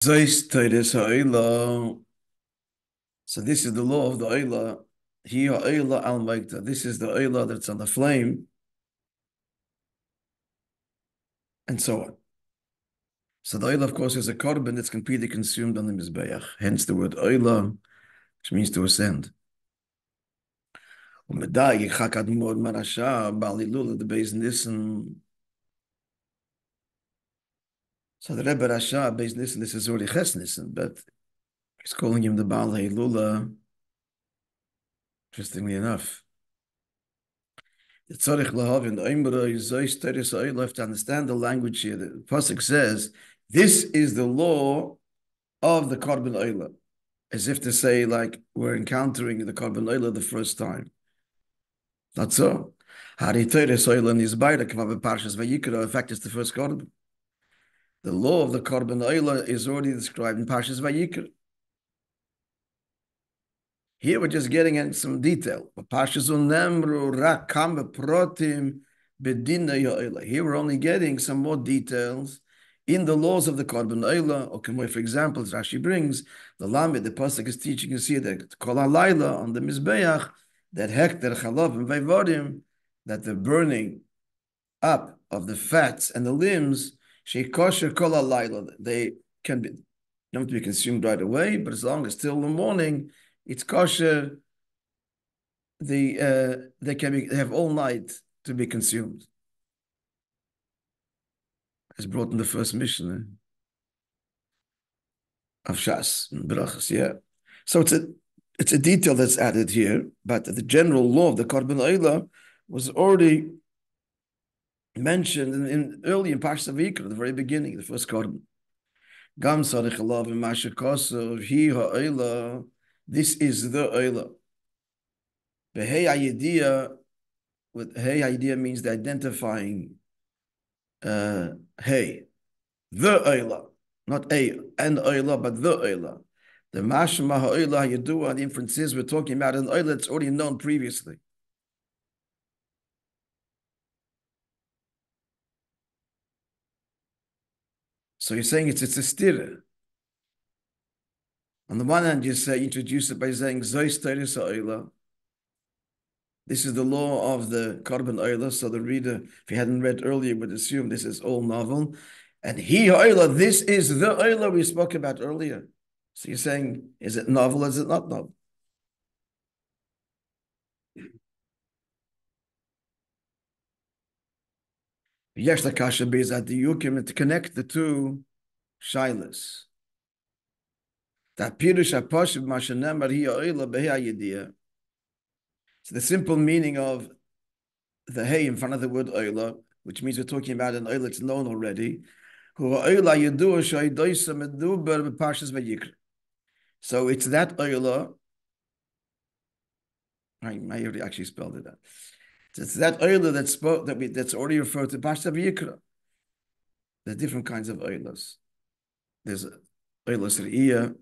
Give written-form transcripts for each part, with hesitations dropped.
HaOlah. So this is the law of the HaOlah. HaOlah al Maikta. This is the HaOlah that's on the flame, and so on. So the HaOlah, of course, is a korban that's completely consumed on the Mizbeach. Hence the word HaOlah, which means to ascend. The base ניסן. So the Rebbe Rasha, base ניסן, this is already Ches ניסן, but he's calling him the Baal HaOlah. Interestingly enough. The tzarich lahav in the Oimra is Zois Teres HaOlah. Have to understand the language here. The pasuk says, "This is the law of the korban HaOlah," as if to say, like we're encountering the korban HaOlah the first time. Not so. Hari Teres HaOlah is by the Kvav Parshas Vayikra. In fact, it's the first korban. The law of the korban HaOlah is already described in Parshas Vayikra. Here we're just getting into some detail. Here we're only getting some more details in the laws of the korban HaOlah. Or for example, as Rashi brings, the Lamed, the pasuk is teaching us here that Kol HaLayla on the Mizbeach, that hekter chalav and vayvodim, that the burning up of the fats and the limbs, sheikosher Kol HaLayla, they can be, don't have to be consumed right away, but as long as till the morning, it's kosher. They have all night to be consumed. As brought in the first Mishnah of Shas and Brachas, yeah. So it's a detail that's added here, but the general law of the korban HaOlah was already mentioned early in Parshas Vayikra, the very beginning, the first korban. Gam sarich alav v'masher kosov hi ha'Olah. This is the HaOlah. The idea with idea means the identifying the HaOlah, not an HaOlah, but the HaOlah. The mashma ha'Olah yadua, the inference is we're talking about an HaOlah that's already known previously. So you're saying it's a stira. On the one hand, you introduce it by saying Zois Teres HaOlah. This is the law of the korban HaOlah. So the reader, if he hadn't read earlier, would assume this is all novel. And HaOlah, this is the HaOlah we spoke about earlier. So you're saying, is it novel? Is it not novel? Yesh Lakasha Bezat Diyukim, to connect the two shilas. That Pirush HaPoshev Mashanemar HaOlah Be'Hayidiyah. So the simple meaning of the hey in front of the word HaOlah, which means we're talking about an HaOlah that's known already. So it's that HaOlah. I already actually spelled it out. It's that HaOlah that's already referred to Parshas Vayikra. There are different kinds of HaOlahs. There's HaOlahs Re'iyah,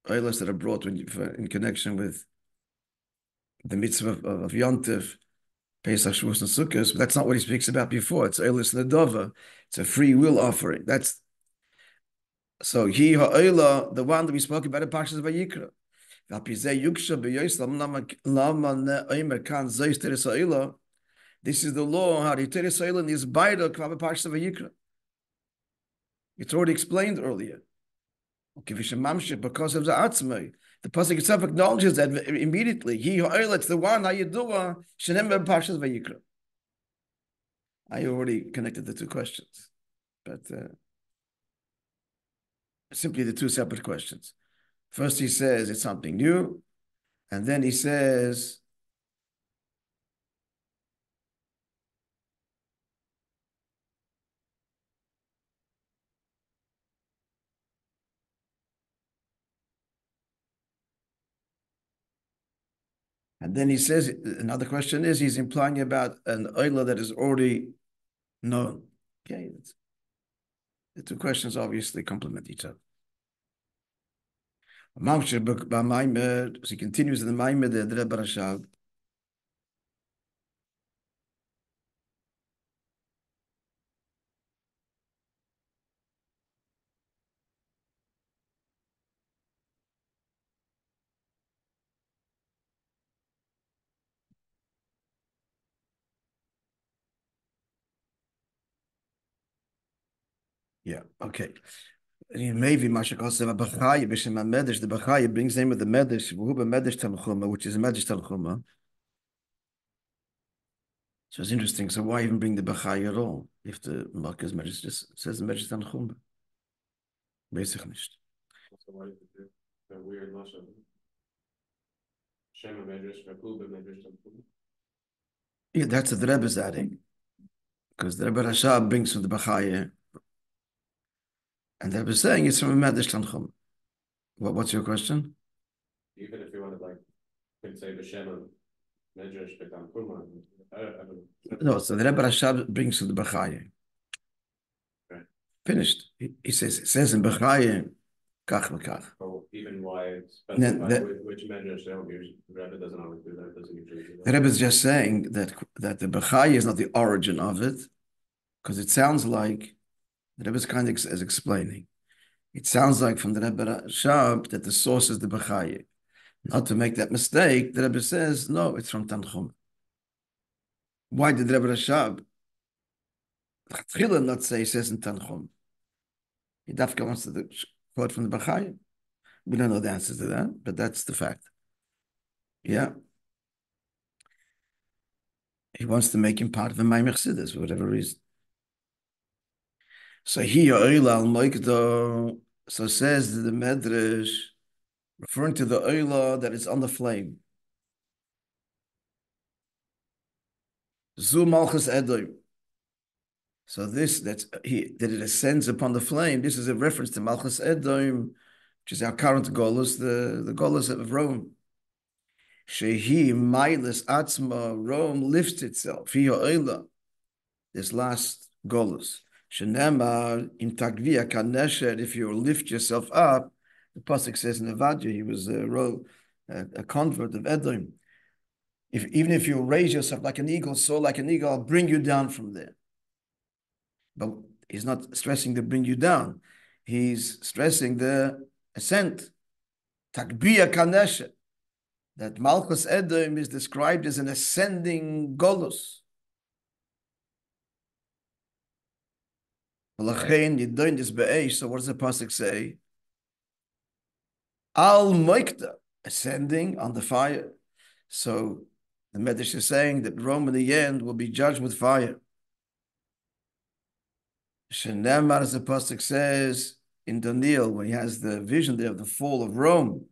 HaOlahs that are brought in connection with the mitzvah of Yontif, Pesach, Shavuos, and Sukkot, but that's not what he speaks about before. It's HaOlahs Nedava. It's a free will offering. That's so HaOlah, the one that we spoke about in Parshas Vayikra. This is the law. How Teres HaOlah is by the Parshas Vayikra. It's already explained earlier. Because of the Atzmai. The pasuk itself acknowledges that immediately. HaOlah, it's the one, Hayidua, Shenem Parshas Vayikra. I already connected the two questions, but simply the two separate questions. First, he says it's something new, and then he says, another question is, he's implying about an HaOlah that is already known. Okay, the two questions obviously complement each other. So he continues in the Maimed, the Rebbe Rashab. Yeah, okay. Maybe Mashakal said Bachaya Bishim Medesh, the Bachaya brings the name of the Medesh, Wuba Medesh Tanchuma, which is a Medesh Tanchuma. So it's interesting. So why even bring the Bachaya at all? If the Malkas Medesh just says the Medesh Tanchuma. Basically nicht. So why did you do the weird Mashal? Shema Medesh, Rakuba Medesh Tanchuma. Yeah, that's what the Rebbe is adding. Because the Rebbe Rashab brings from the Bachaya. And the Rebbe is saying it's from a Medesh Tanchuma. What's your question? Even if you want to, like, could say B'Shema Medrash Tanchuma. No, so the Rebbe Rashab brings from the Bachaya. Okay. Finished. He says, it says in Bachaya, Kach v'kach. Oh, even why it's specified which Medrash they don't use. The Rebbe doesn't always do that. Doesn't usually do that. The Rebbe is just saying that the Bachaya is not the origin of it, because it sounds like the Rebbe is kind of is explaining. It sounds like from the Rebbe Rashab that the source is the Bachaya. Not to make that mistake, the Rebbe says, no, it's from Tanchum. Why did the Rebbe Rashab not say he says in Tanchum? He definitely wants to quote from the Bachaya. We don't know the answer to that, but that's the fact. Yeah. He wants to make him part of the Maimach Chassidus for whatever reason. So HaOlah al-Moikdo, so says the Medrash, referring to the Olah that is on the flame. Zu Malchus Edom. So this, that it ascends upon the flame, this is a reference to Malchus Edom, which is our current Golus, the Golus of Rome. Shehi Mailis Atzma, Rome lifts itself. HaOlah, this last Golus. Shenemar in Tagvia Kanesher, if you lift yourself up, the pasuk says in Avadia, he was a convert of Edom. Even if you raise yourself like an eagle, soar like an eagle, I'll bring you down from there. But he's not stressing to bring you down. He's stressing the ascent. Takbiya Kanesha. That Malchus Edom is described as an ascending Golus. So what does the pasuk say? Al Moikta, ascending on the fire. So the Medrash is saying that Rome in the end will be judged with fire. Shenemar, as the pasuk says in Daniel, when he has the vision there of the fall of Rome,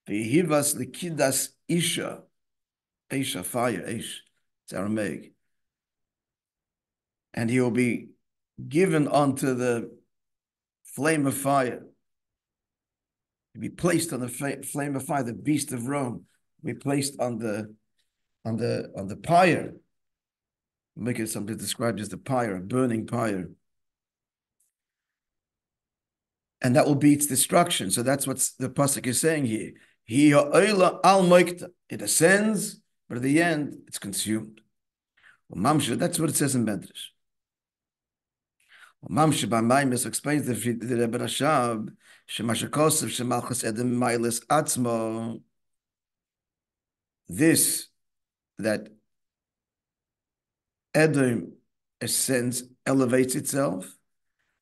V'yihivas likidas isha, isha, fire, ish, it's Aramaic, and he will be given onto the flame of fire. He'll be placed on the flame of fire. The beast of Rome will be placed on the pyre. Make it something described as the pyre, a burning pyre. And that will be its destruction. So that's what the pasuk is saying here. HaOlah al Moikta. It ascends, but at the end, it's consumed. Mamsha, that's what it says in Medrash. Mamsha by Maimis explains the Rebbe Rashab, Shemashakosov, Shemalchus Edom Mailis Atzmo. This, that Edom ascends, elevates itself.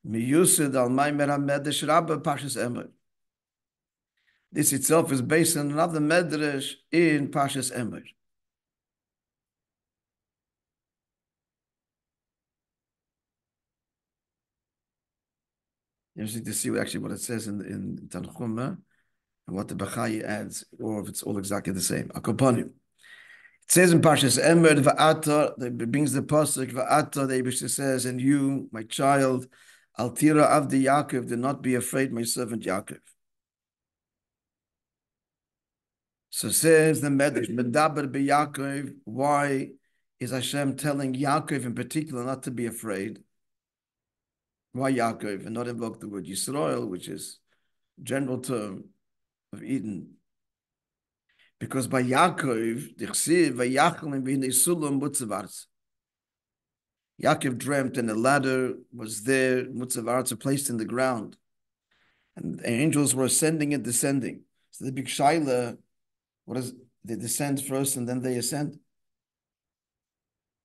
This itself is based on another medrash in Pashas Emer. Interesting to see actually what it says in Tanchuma and what the Bachai adds, or if it's all exactly the same. Akoponim. It says in Pashas Emer, Va'ata, it brings the pasuk, Va'ata, the Eibishter says, and you, my child, Altira Avdi Yaakov, do not be afraid, my servant Yaakov. So says the Medrash, Medaber be Yaakov, why is Hashem telling Yaakov in particular not to be afraid? Why Yaakov and not invoke the word Yisrael, which is a general term of Eden? Because by Yaakov, Yaakov dreamt and a ladder was there, Mutzavarts placed in the ground. And the angels were ascending and descending. So the big Shaila, what is, they descend first and then they ascend?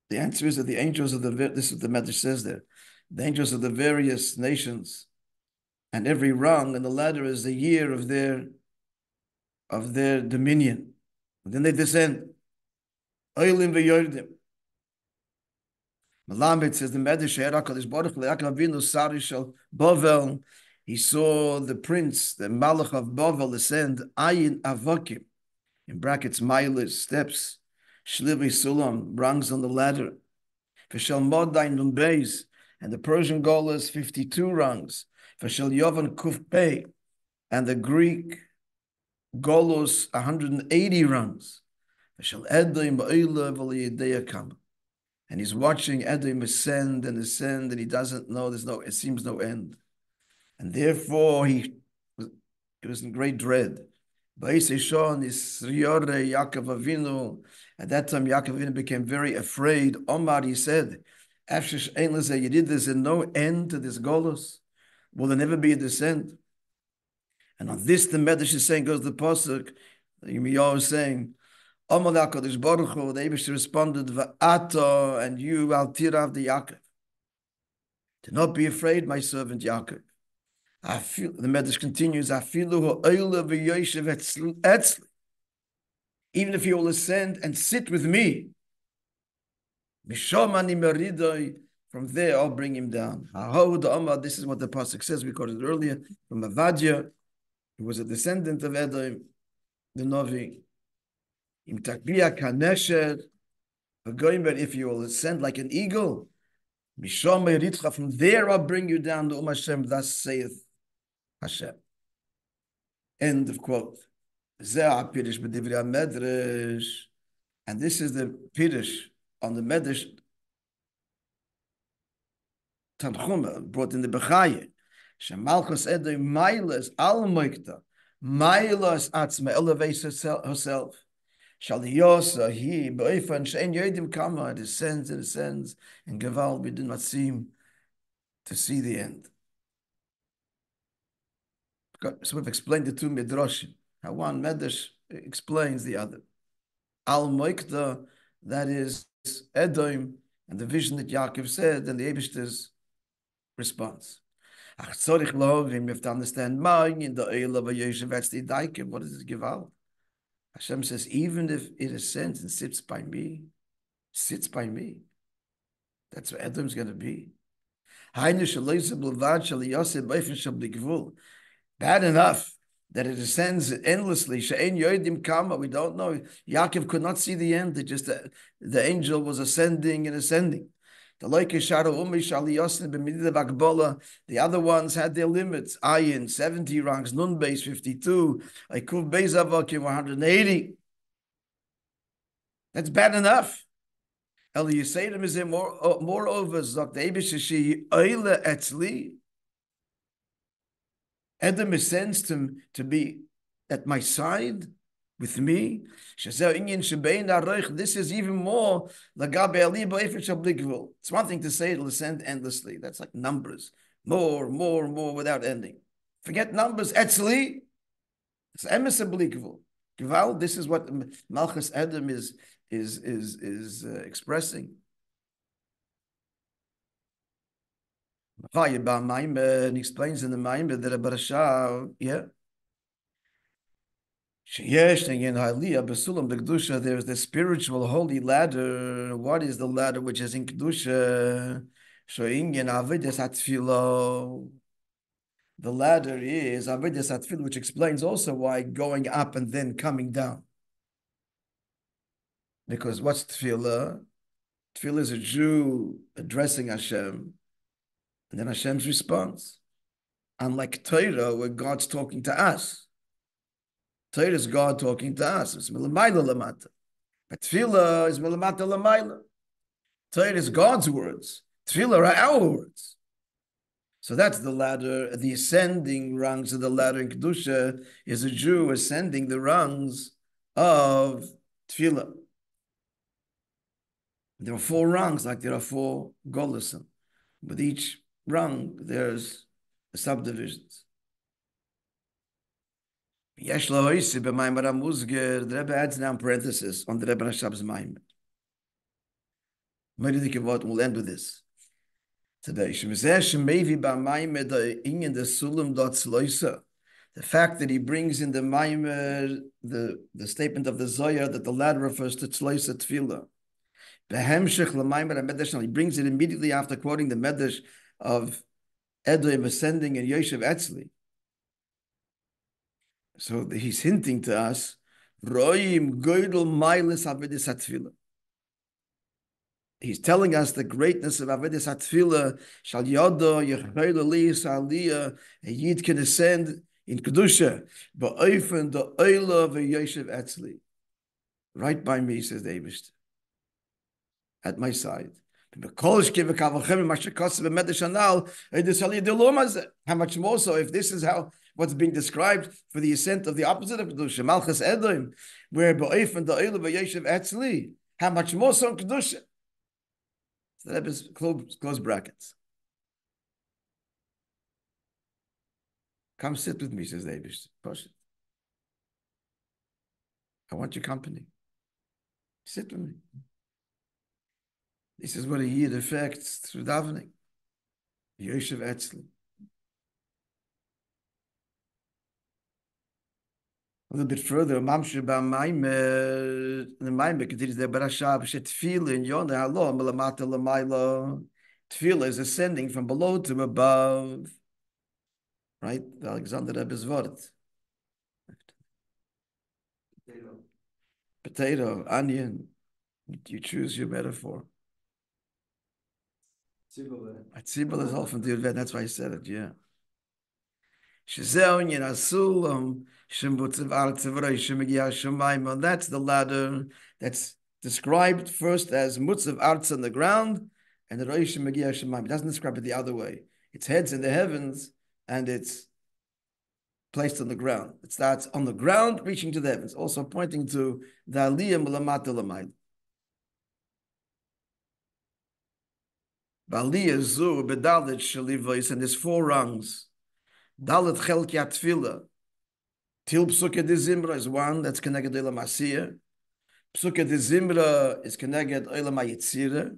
The answer is that the angels of this is what the Medrash says there. the angels of the various nations, and every rung in the ladder is the year of their dominion. And then they descend. Oilim v'yordim. Malamed says the Medrash HaKadosh Baruch Hu Yaakov Avinu Sari Shel Bavel. He saw the prince, the Malach of Bavel, ascend Ayin Avokim, in brackets miles, steps, Shlivi Sulam, rungs on the ladder. V'shel Modain Numbeis, and the Persian Golas 52 rungs. V'shel Yovan Kuf Pei, and the Greek Golos 180 rungs. V'shel Edim Ba'ila V'liyadeya Kama. And he's watching Edom ascend, and he doesn't know, it seems no end. And therefore he was in great dread. At that time, Yaakov Avinu became very afraid. Omar, he said, you did this and no end to this Golos. Will there never be a descent? And on this, the Medrash is saying, goes the Pasuk, Yirmiyahu is saying, Omar HaKadosh Baruch Hu, the Eibush responded, V'ata, and you, Al Tirav the Yaakov. Do not be afraid, my servant Yaakov. I feel, the Medrash continues, even if you will ascend and sit with me, from there I'll bring him down. This is what the pasuk says, we quoted earlier, from Avadia, who was a descendant of Edom, the Novi. But if you will ascend like an eagle, from there I'll bring you down to Hashem, thus saith Hashem. End of quote. And this is the Pirush on the Medrash Tanchuma, brought in the Bechaye. Shemalchus Edom Mailas al Moikta, Mailas Atzma, elevates herself. Shaliosa, he, Beifan, Shein Yodim Kama, it ascends, and Gaval, we do not seem to see the end. So we've explained the two Midrashim, how one Medrash explains the other. Al Moikta, that is Edom, and the vision that Yaakov said, and the Eibishter's response. We have to understand in the HaOlah what does it give out? Hashem says, even if it ascends and sits by me, that's where Edom's going to be. Bad enough that it ascends endlessly. We don't know. Yaakov could not see the end. It just the angel was ascending and ascending. The other ones had their limits. Ayin, 70 ranks, Nun base 52, Kuv base Avokim 180. That's bad enough. You say to him, moreover, Zok the Eibush HaOlah etzli. Edom ascends to be at my side with me. This is even more. It's one thing to say it'll ascend endlessly. That's like numbers. More without ending. Forget numbers. Etzli. It's emes obligvul. This is what Malchus Edom is expressing. And explains in the Maimah that a Barasha, there's the spiritual holy ladder. What is the ladder which is in Kedusha? The ladder is Avodas HaTfilah, which explains also why going up and then coming down. Because what's Tfilah? Tfilah is a Jew addressing Hashem, and then Hashem's response. Unlike Torah, where God's talking to us. Torah is God talking to us. It's milamayla lamata. But Tfilah is milamata lamayla. Torah is God's words. Tfilah are our words. So that's the ladder. The ascending rungs of the ladder in Kedusha is a Jew ascending the rungs of Tfilah. There are 4 rungs, like there are 4 Golosim. With each rung, there's subdivisions. The Rebbe adds now in parenthesis on the Rebbe Rashab's Maimah. We'll end with this. today. The fact that he brings in the Maimer the statement of the Zohar that the ladder refers to Tzloisa Tefillah. He brings it immediately after quoting the Medrash of Edom ascending and Yoshev Etzli. So he's hinting to us, he's telling us the greatness of Avodas HaTefillah, Shal Yodo, Yechayla Liyas Aliyah, a Yid can ascend in Kedusha, Ba'ofen, the Oila, V'Yoshev Etzli. Right by me, says the Eibishter, at my side. How much more so if this is how what's being described for the ascent of the opposite of Kedusha, Malchus Edom, where Ba'ofen, the Oila, V'Yoshev Etzli. How much more so in Kedusha? So that is close brackets. Come sit with me, says the Eibishter. Push it. I want your company. Sit with me. This is what a Yid affects through davening. Yoshev Etzli. A little bit further, the Maimer continues there, Tefillah is ascending from below to above. Right? The Alexander Rebbe's word. Potato, onion. You choose your metaphor. Tzibul is all from the event. That's why I said it, yeah. That's the ladder that's described first as Mutzav Arts on the ground, and the Rosh Megiah Shemaim. It doesn't describe it the other way. Its heads in the heavens, and it's placed on the ground. It starts on the ground, reaching to the heavens, also pointing to the Aliyah Mulamata Lamayl. Aliyah Zu Bedalit Shalivos, and there's 4 rungs. Dalet Chelki Atfila. Til Psuke de Zimra is 1, that's connected to Olam Asiyah. Psuke de Zimra is connected to Olam Yitzira.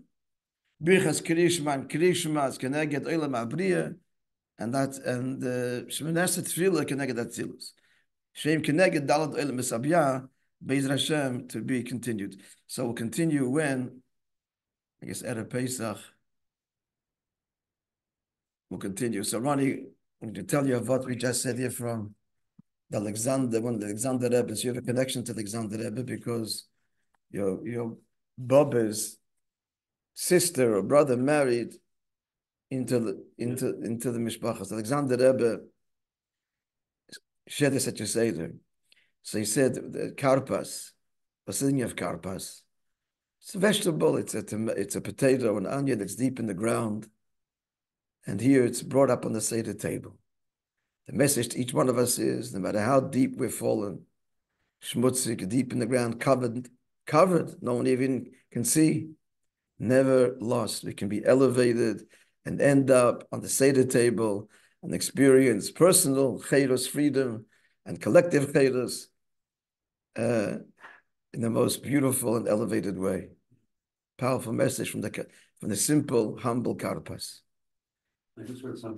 Birchas Krishma is connected to Olam Abriya. And Shemoneh Tefillah connected to Atzilus. Shem connected Dalet Olam Misabya, Be'ez Hashem, to be continued. So we'll continue when, I guess, Erev Pesach. We'll continue. So Ronnie, I'm going to tell you of what we just said here from the Alexander, one of the Alexander Rebbe. So you have a connection to the Alexander Rebbe because your Bob's sister or brother married into the Mishpachas. Alexander Rebbe shared this at your Seder. So he said the karpas, Basilia of karpas. It's a vegetable. It's a potato, an onion that's deep in the ground. And here it's brought up on the Seder table. The message to each one of us is, no matter how deep we've fallen, schmutzig, deep in the ground, covered, no one even can see, never lost. We can be elevated and end up on the Seder table and experience personal chayros, freedom, and collective chayros in the most beautiful and elevated way. Powerful message from the simple, humble karpas. I just heard something.